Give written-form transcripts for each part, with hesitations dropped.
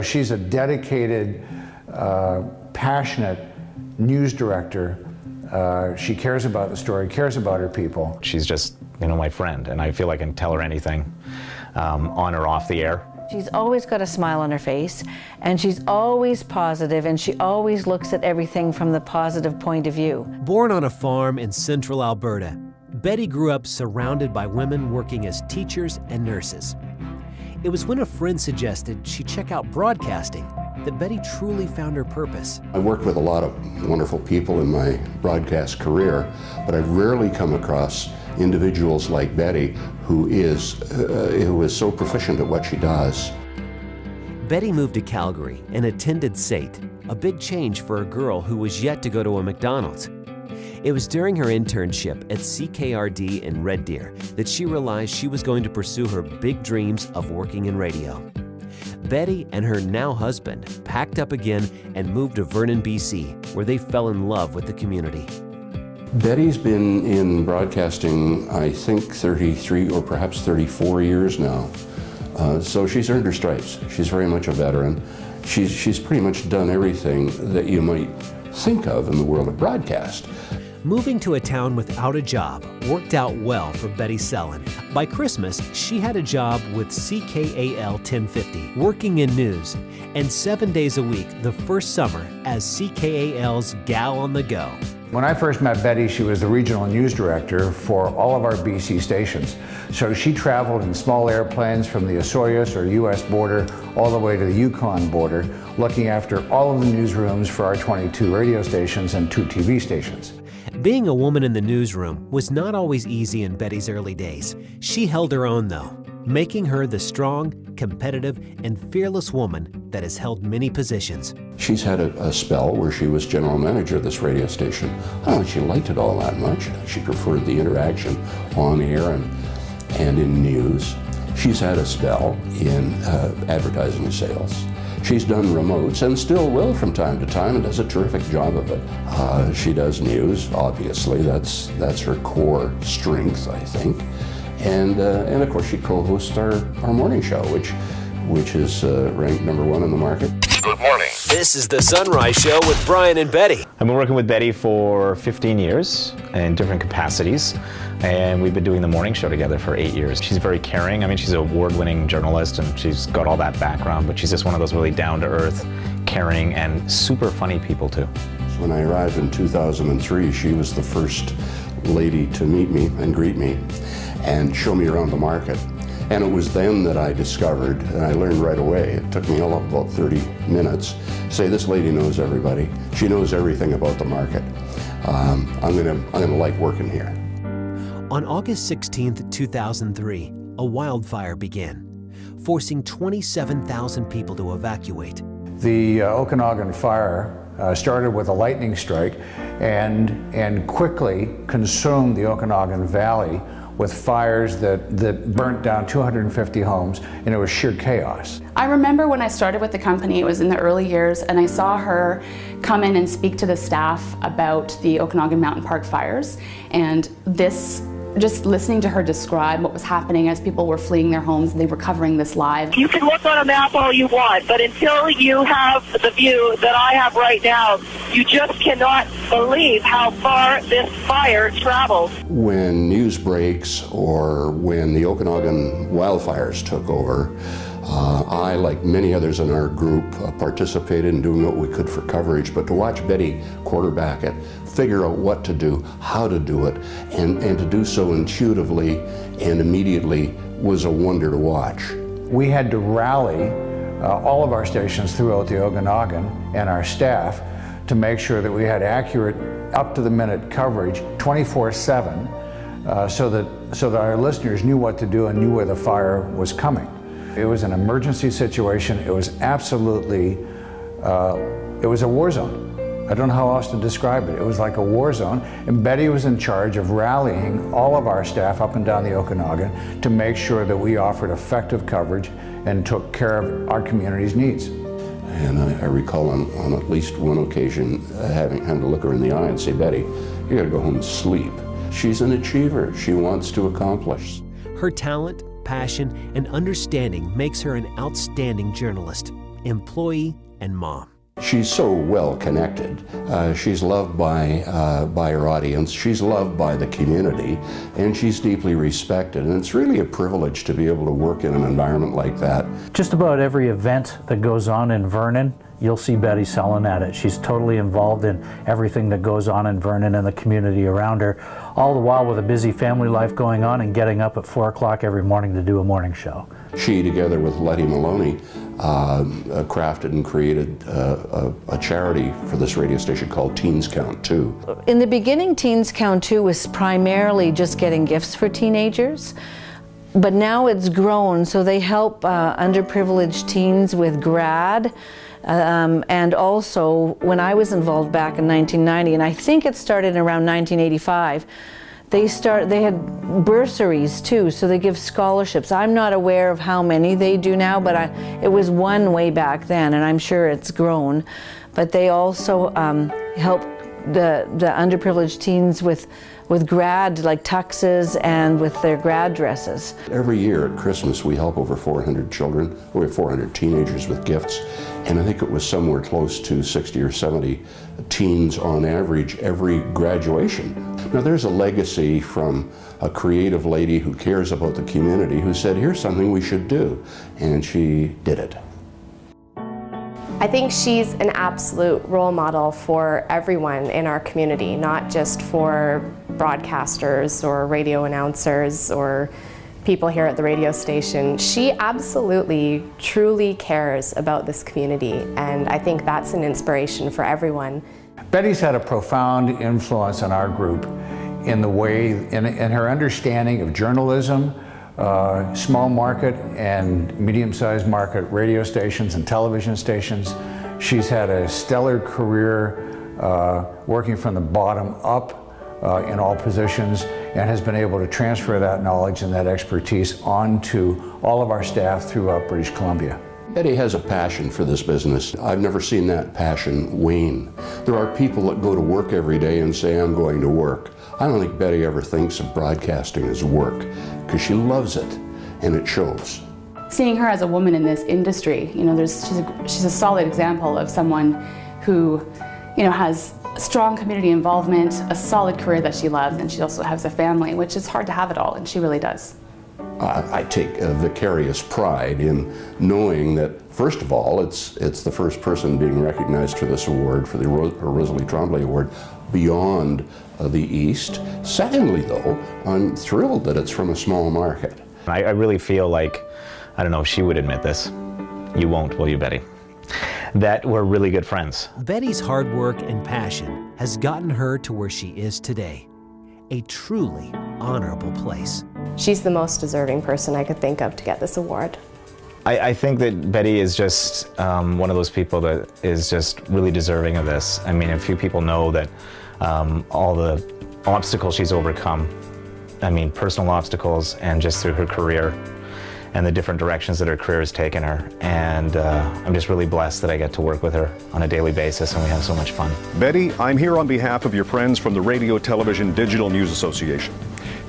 She's a dedicated, passionate news director. She cares about the story, cares about her people. She's just, my friend, and I feel I can tell her anything on or off the air. She's always got a smile on her face, and she's always positive, and she always looks at everything from the positive point of view. Born on a farm in central Alberta, Betty grew up surrounded by women working as teachers and nurses. It was when a friend suggested she check out broadcasting that Betty truly found her purpose. I worked with a lot of wonderful people in my broadcast career, but I've rarely come across individuals like Betty who is so proficient at what she does. Betty moved to Calgary and attended SAIT, a big change for a girl who was yet to go to a McDonald's. It was during her internship at CKRD in Red Deer that she realized she was going to pursue her big dreams of working in radio. Betty and her now husband packed up again and moved to Vernon, BC, where they fell in love with the community. Betty's been in broadcasting, I think, 33 or perhaps 34 years now. So she's earned her stripes. She's very much a veteran. She's pretty much done everything that you might think of in the world of broadcast. Moving to a town without a job worked out well for Betty Selin. By Christmas, she had a job with CKAL 1050, working in news, and 7 days a week the first summer as CKAL's Gal on the Go. When I first met Betty, she was the regional news director for all of our BC stations. So she traveled in small airplanes from the Osoyoos or US border all the way to the Yukon border, looking after all of the newsrooms for our 22 radio stations and 2 TV stations. Being a woman in the newsroom was not always easy in Betty's early days. She held her own though, making her the strong, competitive, and fearless woman that has held many positions. She's had a spell where she was general manager of this radio station. I don't think she liked it all that much. She preferred the interaction on air and in news. She's had a spell in advertising sales. She's done remotes and still will from time to time and does a terrific job of it. She does news, obviously. That's her core strength, I think. And of course she co-hosts our morning show, which is ranked #1 in the market. Good morning. This is The Sunrise Show with Brian and Betty. I've been working with Betty for 15 years in different capacities, and we've been doing the morning show together for 8 years. She's very caring. I mean, she's an award-winning journalist, and she's got all that background, but she's just one of those really down-to-earth, caring, and super funny people, too. When I arrived in 2003, she was the first lady to meet me and greet me and show me around the market. And it was then that I discovered, and I learned right away, it took me all of about 30 minutes, say this lady knows everybody. She knows everything about the market. I'm gonna like working here. On August 16th, 2003, a wildfire began, forcing 27,000 people to evacuate. The Okanagan fire started with a lightning strike and quickly consumed the Okanagan Valley with fires that burnt down 250 homes, and it was sheer chaos. I remember when I started with the company, it was in the early years, and I saw her come in and speak to the staff about the Okanagan Mountain Park fires, and just listening to her describe what was happening as people were fleeing their homes and they were covering this live. You can look on a map all you want, but until you have the view that I have right now, you just cannot believe how far this fire traveled. When news breaks or when the Okanagan wildfires took over, I, like many others in our group, participated in doing what we could for coverage, but to watch Betty quarterback it, figure out what to do, how to do it, and to do so intuitively and immediately was a wonder to watch. We had to rally all of our stations throughout the Okanagan and our staff to make sure that we had accurate, up-to-the-minute coverage 24/7 so that our listeners knew what to do and knew where the fire was coming. It was an emergency situation. It was absolutely, it was a war zone. I don't know how else to describe it. It was like a war zone, and Betty was in charge of rallying all of our staff up and down the Okanagan to make sure that we offered effective coverage and took care of our community's needs. And I recall on at least one occasion having to look her in the eye and say, Betty, you gotta go home and sleep. She's an achiever. She wants to accomplish. Her talent, passion, and understanding makes her an outstanding journalist. employee, and mom. She's so well connected. She's loved by her audience. She's loved by the community, and she's deeply respected. And it's really a privilege to be able to work in an environment like that. Just about every event that goes on in Vernon, you'll see Betty Selin at it. She's totally involved in everything that goes on in Vernon and the community around her, all the while with a busy family life going on and getting up at 4 o'clock every morning to do a morning show. She, together with Letty Maloney, crafted and created a charity for this radio station called Teens Count 2. In the beginning, Teens Count 2 was primarily just getting gifts for teenagers, but now it's grown, so they help underprivileged teens with grad. And also, when I was involved back in 1990, and I think it started around 1985, they had bursaries too, so they give scholarships. I'm not aware of how many they do now, but it was one way back then, and I'm sure it's grown. But they also help the underprivileged teens with grad, like tuxes, and with their grad dresses. Every year at Christmas we help over 400 children, over 400 teenagers with gifts, and I think it was somewhere close to 60 or 70 teens on average every graduation. Now there's a legacy from a creative lady who cares about the community who said, here's something we should do, and she did it. I think she's an absolute role model for everyone in our community, not just for broadcasters or radio announcers or people here at the radio station. She absolutely, truly cares about this community, and I think that's an inspiration for everyone. Betty's had a profound influence on our group in the way, in her understanding of journalism, small market and medium-sized market radio stations and television stations. She's had a stellar career working from the bottom up in all positions, and has been able to transfer that knowledge and that expertise onto all of our staff throughout British Columbia. Betty has a passion for this business. I've never seen that passion wane. There are people that go to work every day and say, I'm going to work. I don't think Betty ever thinks of broadcasting as work, because she loves it, and it shows. Seeing her as a woman in this industry, you know, she's a solid example of someone who, you know, has strong community involvement, a solid career that she loves, and she also has a family, which is hard to have it all, and she really does. I take a vicarious pride in knowing that, first of all, it's the first person being recognized for this award, for the Rosalie Trombley Award, beyond the East. Secondly, though, I'm thrilled that it's from a small market. I really feel like, I don't know if she would admit this, you won't, will you, Betty? That we're really good friends. Betty's hard work and passion has gotten her to where she is today, a truly honorable place. She's the most deserving person I could think of to get this award. I think that Betty is just one of those people that is just really deserving of this. I mean, a few people know that all the obstacles she's overcome, I mean, personal obstacles, and just through her career and the different directions that her career has taken her. And I'm just really blessed that I get to work with her on a daily basis, and we have so much fun. Betty, I'm here on behalf of your friends from the Radio Television Digital News Association.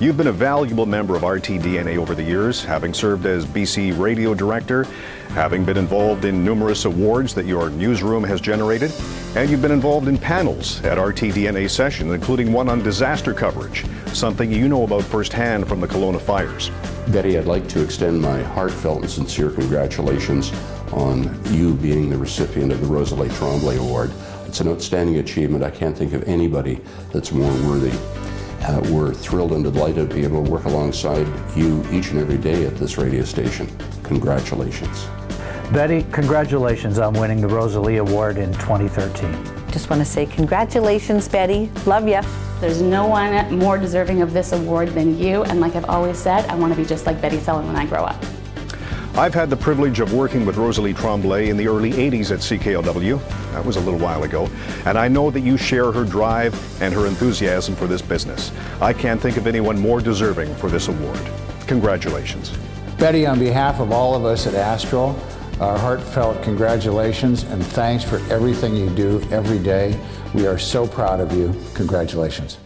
You've been a valuable member of RTDNA over the years, having served as BC Radio Director, having been involved in numerous awards that your newsroom has generated, and you've been involved in panels at RTDNA sessions, including one on disaster coverage, something you know about firsthand from the Kelowna fires. Betty, I'd like to extend my heartfelt and sincere congratulations on you being the recipient of the Rosalie Trombley Award. It's an outstanding achievement. I can't think of anybody that's more worthy. We're thrilled and delighted to be able to work alongside you each and every day at this radio station. Congratulations. Betty, congratulations on winning the Rosalie Award in 2013. Just want to say congratulations, Betty. Love ya. There's no one more deserving of this award than you, and like I've always said, I want to be just like Betty Selin when I grow up. I've had the privilege of working with Rosalie Trombley in the early 80s at CKLW. That was a little while ago. And I know that you share her drive and her enthusiasm for this business. I can't think of anyone more deserving for this award. Congratulations. Betty, on behalf of all of us at Astral, our heartfelt congratulations and thanks for everything you do every day. We are so proud of you. Congratulations.